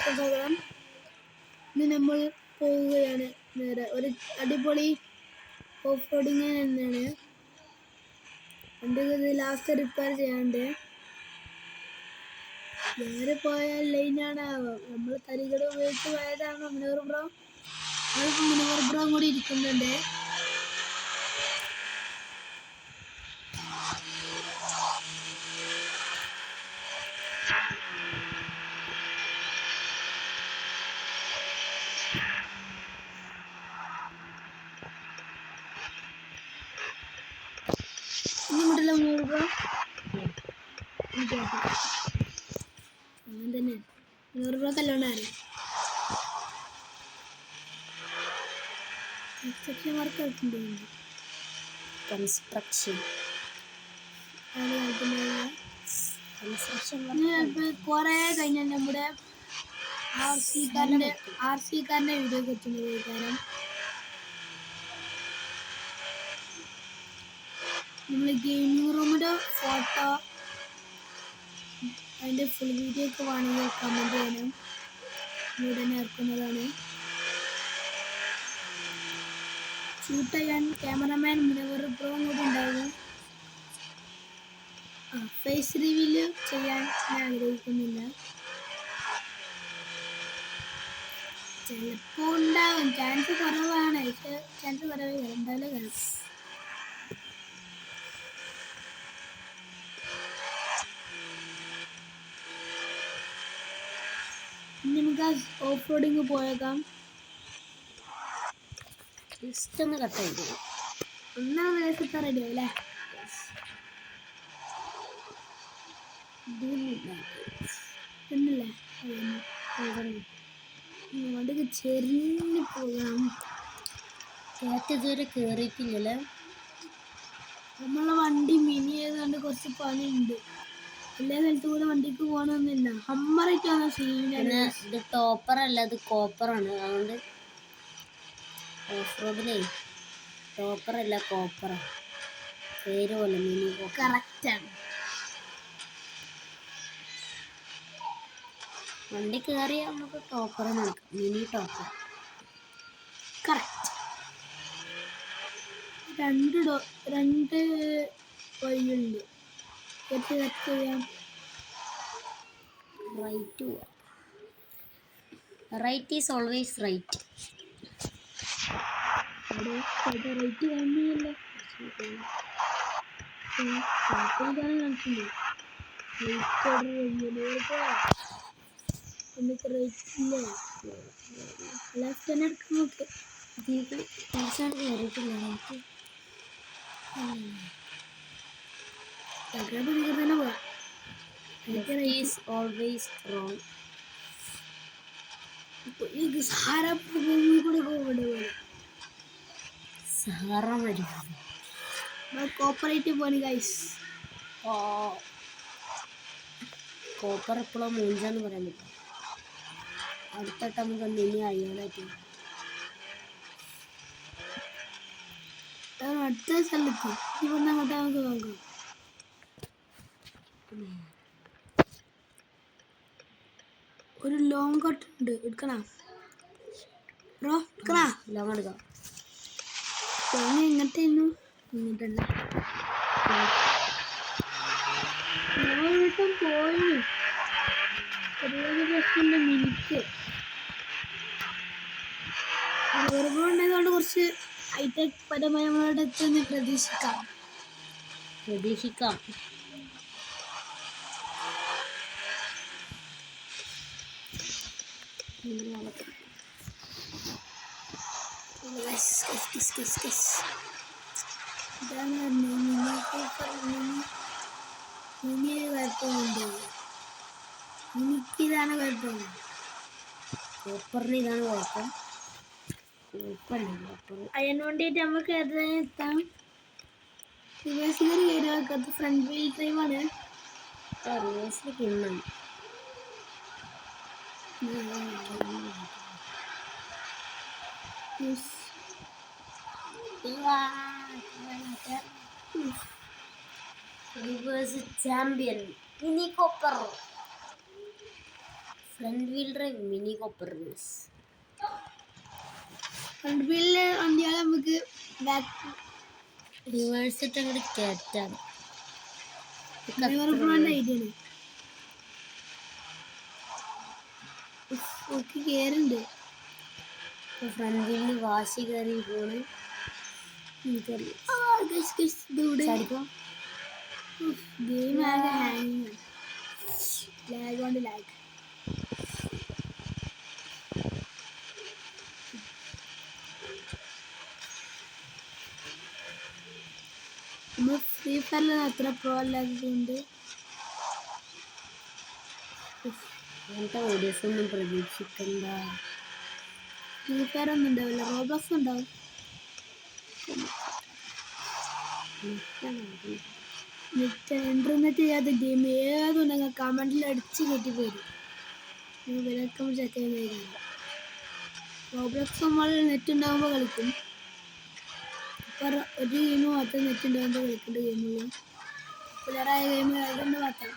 എല്ലാവർക്കും സ്വാഗതം. ഇന്ന് നമ്മൾ പോവുകയാണ് നേരെ ഒരു അടിപൊളി ഓഫ് റോഡിങ് തന്നെയാണ്. വണ്ടിക്ക് ഇത് ലാസ്റ്റ് റിപ്പയർ ചെയ്യാണ്ട് നേരെ പോയ ലൈനാണ്. നമ്മൾ തരികട ഉപയോഗിച്ച് പോയതാണ് മുനവർ ബ്രോ. അതിപ്പോൾ മുനവർ ബ്രോ കൂടി ഇരിക്കുന്നുണ്ട്. ഇനി മുതലേ മുനവർ ബ്രോ അങ്ങനെ തന്നെ മുനവർ ബ്രോ കല്ലോണ്ടാണ് കൺസ്ട്രക്ഷൻ വർക്ക് കളിക്കുന്നുണ്ട്. കൺസ്ട്രക്ഷൻ കുറെ കഴിഞ്ഞാൽ നമ്മുടെ ആർ സി കാരന്റെ വീഡിയോ വെച്ചുന്നത് കാരണം നമ്മൾ ഗെയിമിംഗ് റൂമിന്റെ ഫോട്ടോ അതിന്റെ ഫുൾ വീഡിയോ ഒക്കെ വേണമെങ്കിൽ കമന്റ് ചെയ്യണം. ഉടനെ ഇറക്കുന്നതാണ്. ഷൂട്ട് ചെയ്യാൻ ക്യാമറമാൻ മുനവർ ബ്രോ കൂടി ഉണ്ടാകും. ഫേസ് റിവീല് ചെയ്യാൻ ഞാൻ ആഗ്രഹിക്കുന്നില്ല. ചിലപ്പോൾ ഉണ്ടാകും, ചാൻസ് കുറവാണ്. പക്ഷെ ചാൻസ് കുറവേ എന്തായാലും കാണും. ഇനി നമുക്ക് ഓഫ് റോഡിങ് പോയേക്കാം. ജസ്റ്റ് ഒന്ന് കട്ട് ചെയ്തു. ഒന്നാമത് ദിവസത്തെ റെഡി ആവും അല്ലേ? എന്നല്ലേ വണ്ടിക്ക് ചെറിഞ്ഞ് പോകാം. കാറ്റ് ഇതുവരെ കയറിയിട്ടില്ലല്ലേ? നമ്മളെ വണ്ടി മിനി ആയതുകൊണ്ട് കുറച്ച് പണിയുണ്ട്. എല്ലാ സ്ഥലത്തും കൂടെ വണ്ടിക്ക് പോകണമെന്നില്ല. ഹമ്മറായിട്ടാണ് പിന്നെ ഇത് ടോപ്പറല്ല, ഇത് കോപ്പറാണ്. അതുകൊണ്ട് ഓഫ് റോഡിലേ ടോപ്പറല്ല കോപ്പറാണ്. പേര് പോലെ മിനി കോപ്പർ. കറക്റ്റാണ്. വണ്ടി കയറിയാൽ നമുക്ക് ടോപ്പർ നടക്കാം. Mini topper correct. രണ്ട് വഴിയുണ്ട്. ചെയ്യാം. റൈറ്റ് പോവാം. Right is always right. Right കാണുന്നില്ല. കാണിച്ചിട്ടുണ്ട്. എന്നിട്ട് റൈറ്റ് ഇല്ല, ലെഫ്റ്റ് തന്നെ എടുക്കാൻ നോക്ക്. കുറച്ചാണ് കയറിയിട്ടില്ല. തന്നെ പോവാം. Is always wrong. സഹാറ ഭൂമി കൂടെ പോകേണ്ട പോലെ സഹാറ വരും. Cooperate പോണി guys. കോപ്പർ എപ്പോഴും മൂഞ്ചാന്ന് പറയാൻ പറ്റും. അടുത്തിട്ട് നമുക്ക് മിനി അഴിയാനായിട്ട് അടുത്ത സ്ഥലത്ത് ഇവിടുന്ന് അങ്ങോട്ട് നമുക്ക് നോക്കാം. ഒരു ലോങ് കട്ട് ഉണ്ട്, എടുക്കണ ബ്രോ? എടുക്കണ ലോങ് എടുക്കാം. ഇങ്ങോട്ടായിരുന്നു, ഇങ്ങോട്ടല്ല. വീട്ടും പോയി ഒരു മിനിറ്റ് വെറുതെ ഉണ്ടായതുകൊണ്ട് കുറച്ച് ഹൈടെക് പരമായി നമ്മളുടെ അടുത്ത് പ്രതീക്ഷിക്കാം. കുഴപ്പമുണ്ട്. എനിക്കിതാണ് കുഴപ്പം. കോപ്പറിന് ഇതാണ് കുഴപ്പം. അതിന് വേണ്ടിയിട്ട് നമുക്ക് എത്താം. റിവേഴ്സിൽ കയറി വെക്കാത്ത ഫ്രണ്ട് വീൽ ഡ്രൈവാണ്. റിവേഴ്സിൽ കിണ്ണാണ്. Reverse champion Mini Cooper. Front wheel drive Mini Cooper race. ഫ്രണ്ട് വീലില് വണ്ടിയാൽ നമുക്ക് ബാക്ക് റിവേഴ്സ് ഇട്ട് അങ്ങോട്ട് കയറ്റാണ്. ഐഡിയ കേറുണ്ട്. ഫ്രണ്ട് വീലിന് വാശി കയറി പോണ്. ഗെയിം ആകെ ഹാങ്ങിങ്, ലാഗ് കൊണ്ട് ലാഗ്. നമ്മൾ ഫ്രീ ഫയറിൽ അത്ര പ്രോ അല്ലാത്തതുകൊണ്ട് അങ്ങനത്തെ വീഡിയോസ് ഒന്നും പ്രതീക്ഷിക്കണ്ട. ഫ്രീ ഫയർ ഒന്നും ഉണ്ടാവില്ല, റോബ്ലോക്സ് ഉണ്ടാവും. ഇന്റർനെറ്റ് ചെയ്യാത്ത ഗെയിം ഏതുണ്ടെങ്കിൽ കമന്റിൽ അടിച്ച് കെട്ടി പോരും. വിലക്കം ചെക്ക് ചെയ്യുന്ന റോബ്ലോക്സ് നമ്മൾ നെറ്റ് ഉണ്ടാകുമ്പോൾ കളിക്കും. ഇപ്പം ഒരു ഗെയിം മാത്രം നെറ്റ് ഉണ്ടാകുമ്പോൾ കളിക്കേണ്ട ഗെയിമുള്ളൂ. പോപ്പുലറായ ഗെയിം അതുകൊണ്ട് മാത്രം.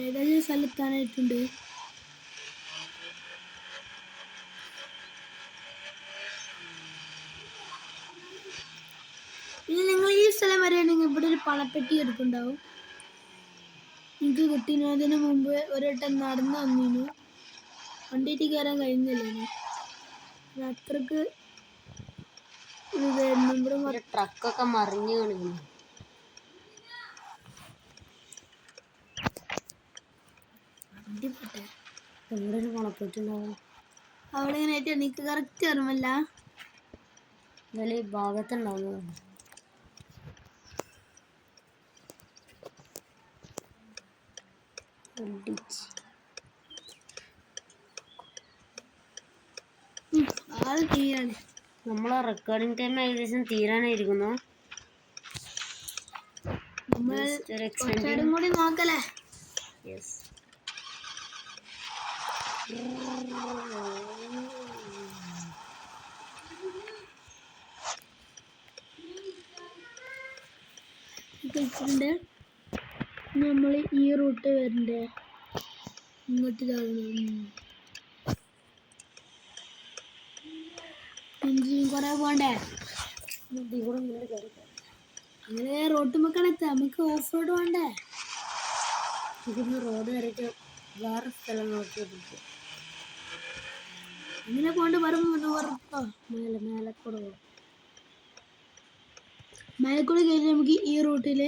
ഏകദേശം സ്ഥലത്താനായിട്ടുണ്ട്. പിന്നെ നിങ്ങൾ ഈ സ്ഥലം വരെയാണെങ്കിൽ ഇവിടെ ഒരു പണപ്പെട്ടി എടുക്കുന്നുണ്ടാവും. എനിക്ക് കിട്ടുന്നതിന് മുമ്പ് ഒരു വട്ടം നടന്നു വന്നിരുന്നു. വണ്ടിയിട്ട് കയറാൻ കഴിഞ്ഞില്ലേ, അത്രക്ക് ഇതായിരുന്നു. ഇവിടെ ട്രക്കൊക്കെ മറിഞ്ഞു കാണിക്കുന്നു. എവിടെ പണപ്പെട്ടുണ്ടാവും അവിടെ ഇങ്ങനെ ആയിട്ട് എനിക്ക് കറക്റ്റ് ഓർമ്മല്ല. ഇതിൽ ഈ ഭാഗത്തുണ്ടാവും. ആള് തീയാണ്. നമ്മളെ റെക്കോർഡിംഗ് ടൈം ഏകദേശം തീരാനായിരിക്കുന്നു. നമ്മൾ കുറച്ചും കൂടി നോക്കല്ലേ. യെസ്. കളിച്ചിട്ടുണ്ട്. നമ്മൾ ഈ റൂട്ട് വരണ്ടേ, ഇങ്ങോട്ട് കുറെ പോണ്ടേ. അങ്ങനെ റോഡ് മക്കളെത്താ, നമുക്ക് ഓഫ് റോഡ് വേണ്ടേ. ഇതിന് റോഡ് വരയ്ക്ക് വേറെ സ്ഥലം നോക്കിയിട്ട് അങ്ങനെ പോണ്ട്. പറപ്പോ മേലക്കൂടെ പോകും. മേലക്കൂടെ കയറി നമുക്ക് ഈ റൂട്ടിൽ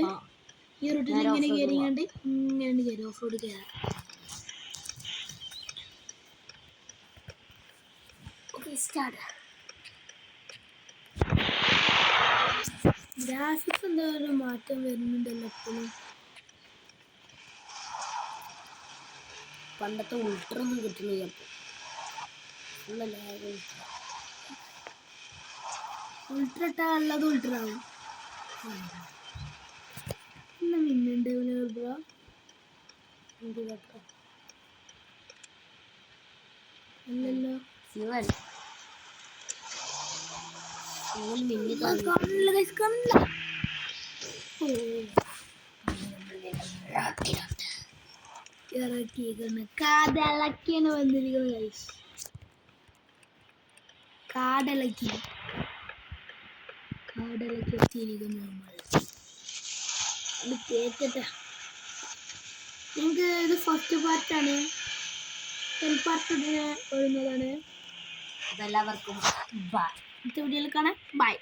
ഇങ്ങനെ കയറിയാണ്ട് ഇങ്ങനെ കയറി ഓഫ് റോഡ് കയറാം. Okay, start. ഗ്രാഫിക്സ് എന്താ ഒരു മാറ്റം വരുന്നുണ്ടല്ലോ എപ്പോഴും. പണ്ടത്തെ ഉൾട്രൊന്നും കിട്ടുന്നില്ല. ഉൾട്ര ഇട്ടാ ഉള്ളത് ഉൾട്ര ആവും. മിന്നുണ്ട് ബ്രോ. അല്ലല്ലോ, ഇറക്കിയിരിക്കുന്നു. കാടിളക്കിയാണ് വന്നിരിക്കുന്നത് ഗൈസ്. കാടിളക്കി എത്തിയിരിക്കുന്നു നമ്മൾ. ഇത് കേക്കട്ടെ. നിങ്ങൾക്ക് ഇത് ഫസ്റ്റ് പാർട്ടാണ്. 10 പാർട്ട് വരുന്നതാണ്. എല്ലാവർക്കും ബൈ. അടുത്ത വീഡിയോയിൽ കാണാം. ബൈ.